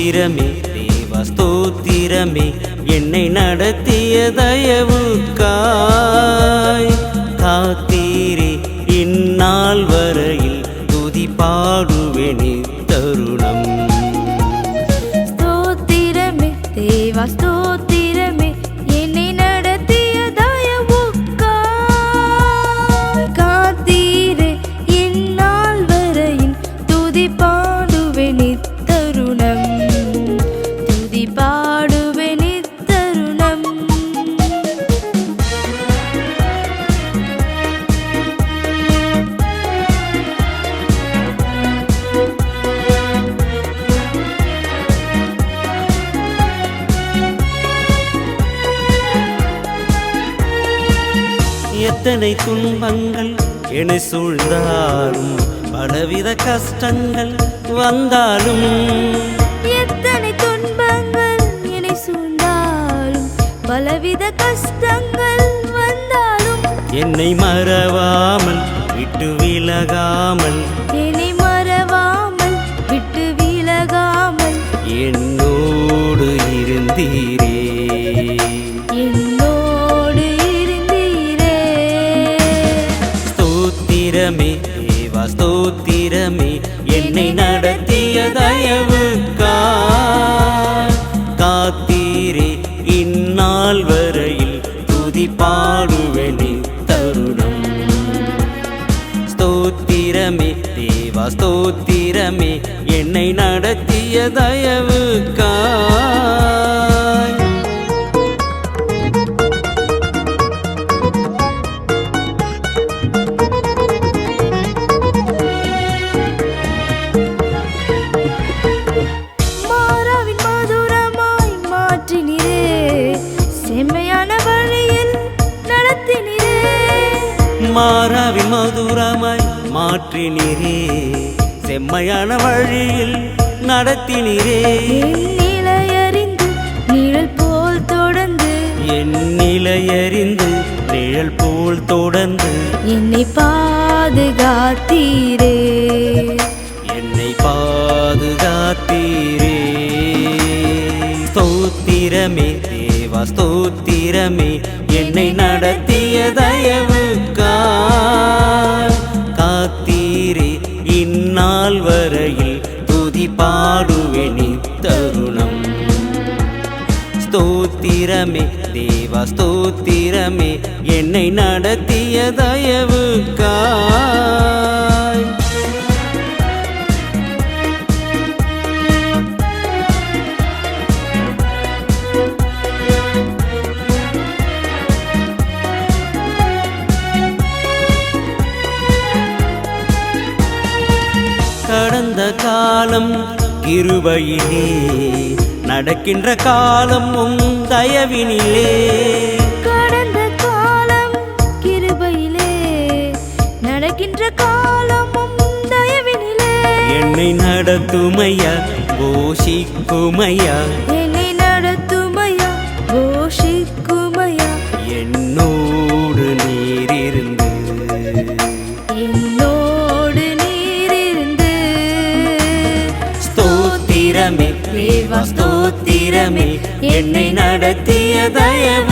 ஸ்தோத்திரமே தேவா ஸ்தோத்திரமே என்னை நடத்திய தயவுக்காய் காத்தீரே இந்நாள் வரையில் துதி பாடுவேனே தருணம். ஸ்தோத்திரமே தேவா ஸ்தோத்திரமே என்னை நடத்திய தயவுக்காய் காத்தீரே இந்நாள் வரையில் துதி பாடுவேனே தருணம். துதி பாடுவேனே தருணம். எத்தனை துன்பங்கள் என்னை சூழ்ந்தாலும் பலவித கஷ்டங்கள் வந்தாலும் எத்தனை துன்பங்கள் என்னை சூழ்ந்தாலும் பலவித கஷ்டங்கள் வந்தாலும் என்னை மறவாமல் விட்டு விலகாமல் என்னை மறவாமல் விட்டு விலகாமல் என்னோடு இருந்தீரே. என்னோடு இருந்தீரே. ஸ்தோத்திரமே தேவா ஸ்தோத்திரமே என்னை நடத்திய தயவுக்காய் காத்தீரே இந்நாள் வரையில் துதி பாடுவேனே தருணம். ஸ்தோத்திரமே தேவா ஸ்தோத்திரமே என்னை நடத்திய தயவுக்காய். மாறாவின் மதுரமாய் மாற்றினீரே செம்மையான வழியில் நடத்தினீரே. மாறாவின் மதுரமாய் மாற்றினீரே செம்மையான வழியில் நடத்தினீரே. என் நிலையறிந்து நிழல் போல் தொடர்ந்து என் நிலையறிந்து நிழல் போல் தொடர்ந்து என்னை பாதுகாத்தீரே. என்னை பாதுகாத்தீரே. ஸ்தோத்திரமே தேவா ஸ்தோத்திரமே என்னை நடத்திய தயவுக்காய் காத்தீரே இந்நாள் வரையில் துதி பாடுவேனே தருணம். ஸ்தோத்திரமே தேவா ஸ்தோத்திரமே என்னை நடத்திய தயவுக்காய். கடந்த காலம் கிருபையிலே நடக்கின்ற காலம் உம் தயவினிலே. கடந்த காலம் கிருபையிலே நடக்கின்ற காலமும் தயவினிலே. என்னை நடத்துமையா போஷிக்குமையா என்னை நடத்துமையா போஷிக்குமையா என்னோடு நீரிருந்து என்னோடு நீரிருந்து. ஸ்தோத்திரமே தேவா ஸ்தோத்திரமே என்னை நடத்திய தயவு